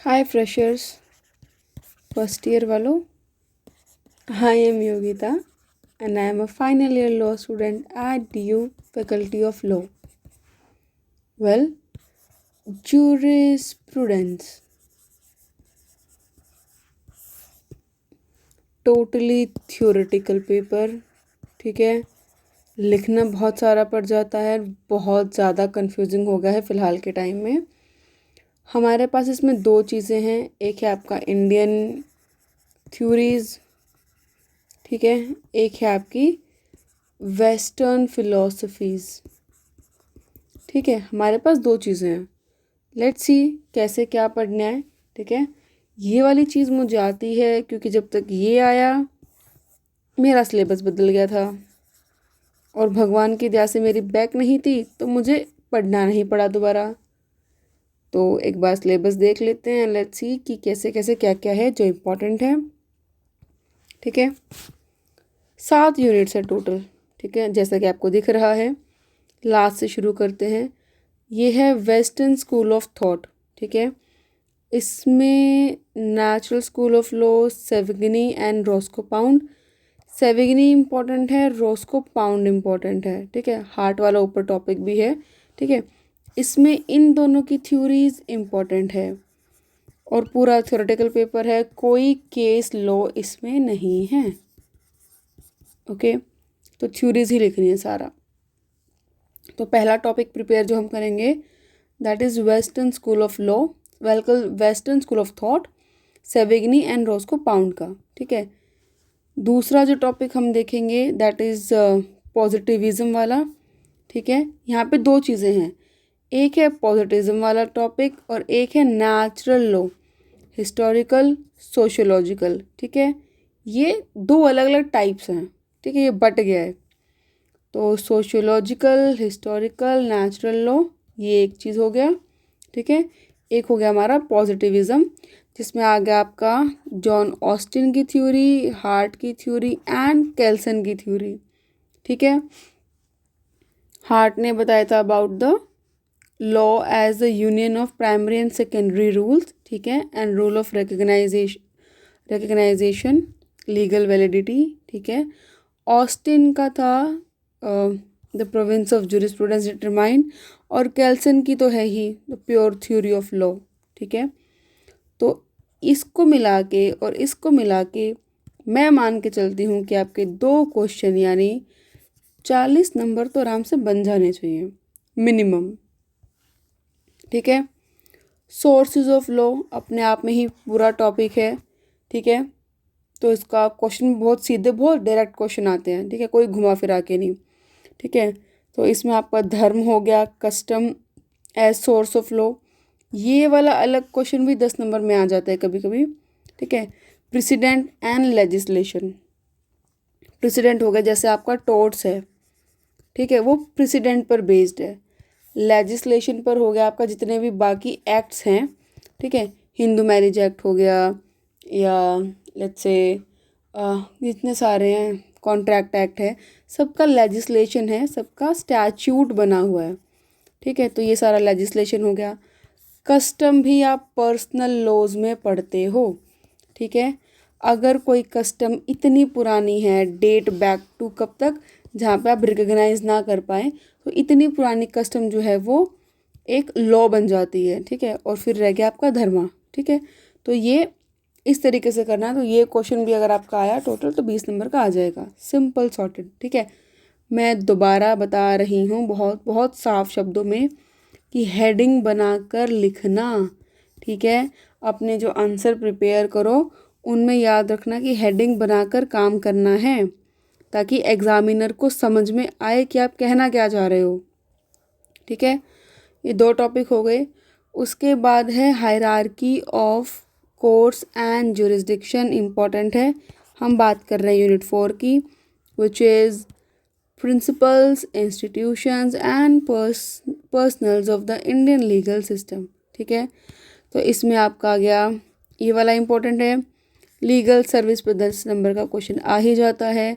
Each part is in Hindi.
Hi freshers, first year वालों. I am Yogita and I am a final year law student at DU Faculty of Law. Well, jurisprudence. Totally theoretical paper. ठीक है, लिखना बहुत सारा पड़ जाता है, बहुत ज़्यादा कंफ्यूजिंग हो गया है फ़िलहाल के टाइम में. हमारे पास इसमें दो चीज़ें हैं. एक है आपका इंडियन थ्योरीज़, ठीक है, एक है आपकी वेस्टर्न फिलोसफीज़. ठीक है, हमारे पास दो चीज़ें हैं. लेट्स सी कैसे क्या पढ़ना है. ठीक है, ये वाली चीज़ मुझे आती है क्योंकि जब तक ये आया मेरा सिलेबस बदल गया था और भगवान की दया से मेरी बैक नहीं थी तो मुझे पढ़ना नहीं पड़ा दोबारा. तो एक बार सिलेबस देख लेते हैं. लेट्स सी कि कैसे कैसे क्या क्या है जो इम्पोर्टेंट है. ठीक है, 7 यूनिट्स है टोटल. ठीक है, जैसा कि आपको दिख रहा है. लास्ट से शुरू करते हैं. ये है वेस्टर्न स्कूल ऑफ थॉट. ठीक है, इसमें natural school of law, Savigny and Roscoe Pound. Savigny important है, रॉस्को पाउंड इम्पॉर्टेंट है. ठीक है, हार्ट वाला ऊपर टॉपिक भी है. ठीक है, इसमें इन दोनों की थ्योरीज इम्पॉर्टेंट है और पूरा थ्योरेटिकल पेपर है. कोई केस लॉ इसमें नहीं है. ओके, तो थ्योरीज ही लिखनी है सारा. तो पहला टॉपिक प्रिपेयर जो हम करेंगे that is western school of law, western school of thought, Savigny and Roscoe Pound का. ठीक है, दूसरा जो टॉपिक हम देखेंगे दैट इज़ पॉजिटिविज्म वाला. ठीक है, यहाँ पे दो चीज़ें हैं. एक है पॉजिटिविज्म वाला टॉपिक और एक है नेचुरल लॉ, हिस्टोरिकल, सोशियोलॉजिकल. ठीक है, ये दो अलग अलग टाइप्स हैं. ठीक है, ये बट गया है. तो सोशियोलॉजिकल, हिस्टोरिकल, नेचुरल लॉ ये एक चीज़ हो गया. ठीक है, एक हो गया हमारा पॉजिटिविज्म जिसमें आ गया आपका जॉन ऑस्टिन की थ्योरी, हार्ट की थ्योरी एंड केल्सन की थ्योरी. ठीक है, हार्ट ने बताया था about the law as the union of primary and secondary rules. ठीक है, and rule of recognization, legal validity. ठीक है, ऑस्टिन का था the province of jurisprudence determine और केल्सन की तो है ही the pure theory of law. ठीक है, तो इसको मिला के और इसको मिला के मैं मान के चलती हूँ कि आपके दो क्वेश्चन यानी 40 नंबर तो आराम से बन जाने चाहिए मिनिमम. ठीक है, सोर्सेज ऑफ लॉ अपने आप में ही पूरा टॉपिक है. ठीक है, तो इसका क्वेश्चन बहुत सीधे बहुत डायरेक्ट क्वेश्चन आते हैं. ठीक है, कोई घुमा फिरा के नहीं. ठीक है, तो इसमें आपका धर्म हो गया, custom as source of law. ये वाला अलग क्वेश्चन भी 10 नंबर में आ जाता है कभी कभी. ठीक है, प्रेसिडेंट एंड लेजिस्लेशन. प्रेसिडेंट हो गया जैसे आपका टोर्ट्स है. ठीक है, वो प्रेसिडेंट पर बेस्ड है. लेजिस्लेशन पर हो गया आपका जितने भी बाकी एक्ट्स हैं. ठीक है, हिंदू मैरिज एक्ट हो गया या लेट्स से जितने सारे हैं, कॉन्ट्रैक्ट एक्ट है, सबका लेजिस्लेशन है, सबका स्टैच्यूट बना हुआ है. ठीक है, तो ये सारा लेजिस्लेशन हो गया. कस्टम भी आप पर्सनल लॉज में पढ़ते हो. ठीक है, अगर कोई कस्टम इतनी पुरानी है, डेट बैक टू कब तक, जहाँ पे आप रिकग्नाइज ना कर पाएँ, तो इतनी पुरानी कस्टम जो है वो एक लॉ बन जाती है. ठीक है, और फिर रह गया आपका धर्म. ठीक है, तो ये इस तरीके से करना है. तो ये क्वेश्चन भी अगर आपका आया टोटल तो 20 नंबर का आ जाएगा. Simple sorted. ठीक है, मैं दोबारा बता रही हूँ बहुत बहुत साफ शब्दों में कि हेडिंग बनाकर लिखना. ठीक है, अपने जो आंसर प्रिपेयर करो उनमें याद रखना कि हेडिंग बनाकर काम करना है ताकि एग्ज़ामिनर को समझ में आए कि आप कहना क्या चाह रहे हो. ठीक है, ये दो टॉपिक हो गए. उसके बाद है hierarchy of courts and jurisdiction. Important है. हम बात कर रहे हैं यूनिट 4 की which is principles, institutions and personnels of the Indian legal system. ठीक है, तो इसमें आपका आ गया ये वाला इम्पोर्टेंट है. लीगल सर्विस पे 10 नंबर का क्वेश्चन आ ही जाता है.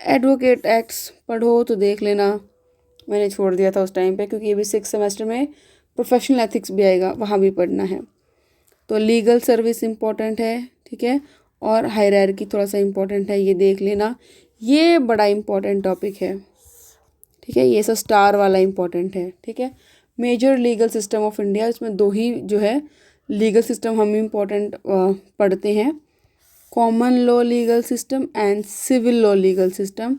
एडवोकेट एक्ट्स पढ़ो तो देख लेना, मैंने छोड़ दिया था उस टाइम पे क्योंकि ये भी 6th सेमेस्टर में प्रोफेशनल एथिक्स भी आएगा, वहाँ भी पढ़ना है. तो लीगल सर्विस इम्पोर्टेंट है, ठीक है, और हायरार्की थोड़ा सा इम्पोर्टेंट है, ये देख लेना, ये बड़ा इम्पोर्टेंट टॉपिक है, ठीक है, ये सब स्टार वाला इम्पोर्टेंट है, ठीक है। Major legal system of India, इसमें दो ही जो है लीगल सिस्टम हम इम्पोर्टेंट पढ़ते हैं, common law legal system and civil law legal system.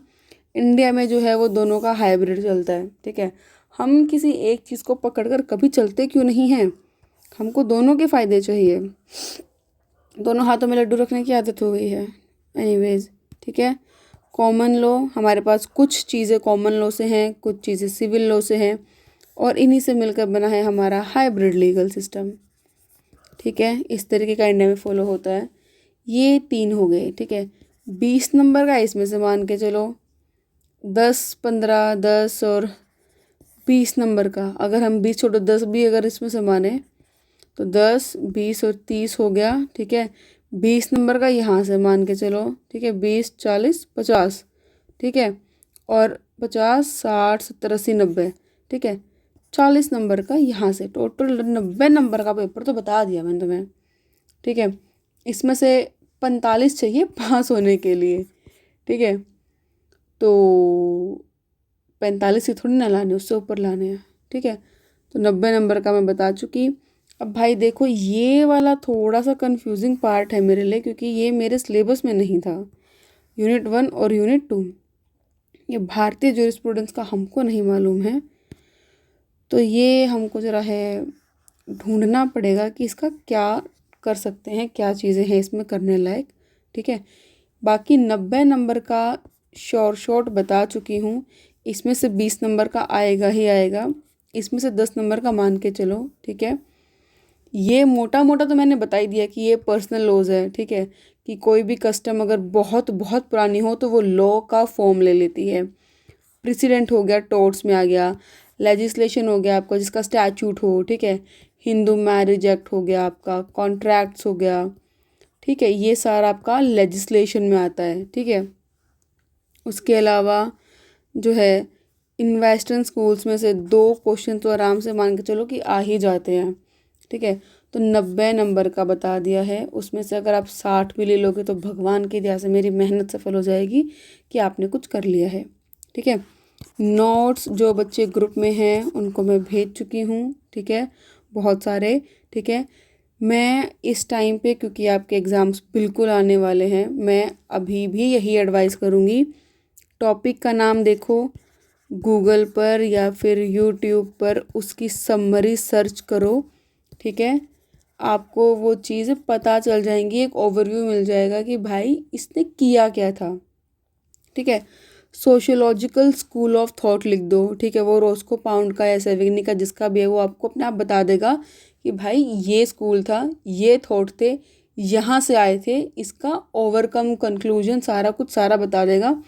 India में जो है वो दोनों का हाइब्रिड चलता है, ठीक है। हम किसी एक चीज़ को पकड़कर कभी चलते क्यों नहीं हैं, हमको दोनों के फ़ायदे चाहिए, दोनों हाथों में लड्डू रखने की आदत हो गई है। एनीवेज, ठीक है, कॉमन लॉ हमारे पास कुछ चीज़ें कॉमन लॉ से हैं, कुछ चीज़ें सिविल लॉ से हैं, और इन्हीं से मिलकर बना है हमारा हाइब्रिड लीगल सिस्टम, ठीक है। इस तरीके का इंडिया में फॉलो होता है। ये 3 हो गए, ठीक है। 20 नंबर का इसमें से मान के चलो 10, 15, 10 और 20 नंबर का, अगर हम 20 छोड़ो 10 भी अगर इसमें से माने तो 10, 20 और 30 हो गया, ठीक है। 20 नंबर का यहाँ से मान के चलो, ठीक है, 20, 40, 50, ठीक है, और 50, 60, 70, 80, 90, ठीक है। 40 नंबर का यहाँ से, टोटल 90 नंबर का पेपर तो बता दिया मैंने तुम्हें, ठीक है। इसमें से 45 चाहिए पास होने के लिए, ठीक है। तो 45 ही थोड़ी ना लाने, उससे ऊपर लाने हैं, ठीक है। तो 90 नंबर का मैं बता चुकी। अब भाई देखो, ये वाला थोड़ा सा कंफ्यूजिंग पार्ट है मेरे लिए, क्योंकि ये मेरे सिलेबस में नहीं था। यूनिट 1 और यूनिट 2, ये भारतीय ज्यूरिस्प्रूडेंस का हमको नहीं मालूम है, तो ये हमको ज़रा है ढूंढना पड़ेगा कि इसका क्या कर सकते हैं, क्या चीज़ें हैं इसमें करने लायक, ठीक है। बाकी 90 नंबर का शॉर्ट बता चुकी हूँ, इसमें से 20 नंबर का आएगा ही आएगा, इसमें से 10 नंबर का मान के चलो, ठीक है। ये मोटा मोटा तो मैंने बता ही दिया कि ये पर्सनल लॉज है, ठीक है, कि कोई भी कस्टम अगर बहुत बहुत पुरानी हो तो वो लॉ का फॉर्म ले लेती है। प्रेसिडेंट हो गया, टोर्ट्स में आ गया, लेजिस्लेशन हो गया आपका जिसका स्टैचूट हो, ठीक है, हिंदू मैरिज एक्ट हो गया आपका, कॉन्ट्रैक्ट्स हो गया, ठीक है, ये सारा आपका लेजिस्लेशन में आता है, ठीक है। उसके अलावा जो है इन्वेस्टर्न स्कूल्स में से 2 क्वेश्चन तो आराम से मान के चलो कि आ ही जाते हैं, ठीक है। तो 90 नंबर का बता दिया है, उसमें से अगर आप 60 भी ले लोगे तो भगवान की दया से मेरी मेहनत सफल हो जाएगी कि आपने कुछ कर लिया है, ठीक है। नोट्स जो बच्चे ग्रुप में हैं उनको मैं भेज चुकी हूँ, ठीक है, बहुत सारे, ठीक है। मैं इस टाइम पे, क्योंकि आपके एग्ज़ाम्स बिल्कुल आने वाले हैं, मैं अभी भी यही एडवाइस करूँगी, टॉपिक का नाम देखो गूगल पर या फिर यूट्यूब पर, उसकी समरी सर्च करो, ठीक है। आपको वो चीज़ पता चल जाएंगी, एक ओवरव्यू मिल जाएगा कि भाई इसने किया क्या था, ठीक है। सोशियोलॉजिकल स्कूल ऑफ थॉट लिख दो, ठीक है, वो रोस्को पाउंड का या सेविग्नी का जिसका भी है, वो आपको अपने आप बता देगा कि भाई ये स्कूल था, ये थॉट थे, यहाँ से आए थे, इसका ओवरकम कंक्लूजन सारा कुछ सारा बता देगा।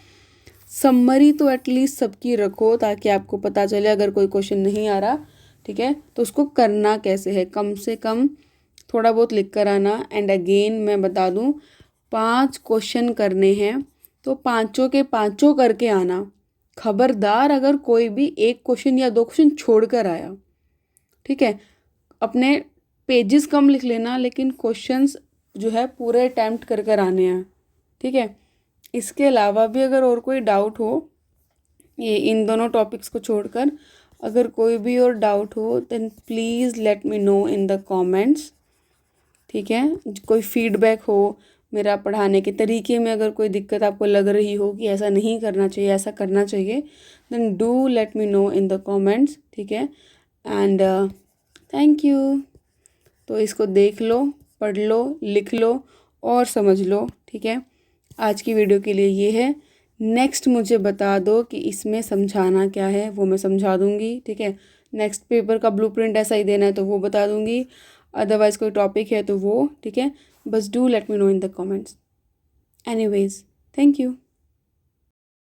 समरी तो एटलीस्ट सबकी रखो ताकि आपको पता चले अगर कोई क्वेश्चन नहीं आ रहा, ठीक है, तो उसको करना कैसे है, कम से कम थोड़ा बहुत लिख कर आना। एंड अगेन मैं बता दूं, 5 क्वेश्चन करने हैं तो 5 के 5 करके आना। खबरदार अगर कोई भी एक क्वेश्चन या 2 क्वेश्चन छोड़ कर आया, ठीक है, अपने पेजेस कम लिख लेना लेकिन क्वेश्चंस जो है पूरे अटैम्प्ट कर कर आने हैं, ठीक है। इसके अलावा भी अगर और कोई डाउट हो, ये इन दोनों टॉपिक्स को छोड़कर अगर कोई भी और डाउट हो then please let me know in the comments, ठीक है। कोई फीडबैक हो मेरा पढ़ाने के तरीके में, अगर कोई दिक्कत आपको लग रही हो कि ऐसा नहीं करना चाहिए ऐसा करना चाहिए, then do let me know in the comments, ठीक है। And thank you. तो इसको देख लो, पढ़ लो, लिख लो और समझ लो, ठीक है। आज की वीडियो के लिए ये है। नेक्स्ट मुझे बता दो कि इसमें समझाना क्या है, वो मैं समझा दूँगी, ठीक है। नेक्स्ट पेपर का ब्लूप्रिंट ऐसा ही देना है तो वो बता दूँगी, अदरवाइज़ कोई टॉपिक है तो वो, ठीक है। बस do let me know in the comments. Anyways, thank you.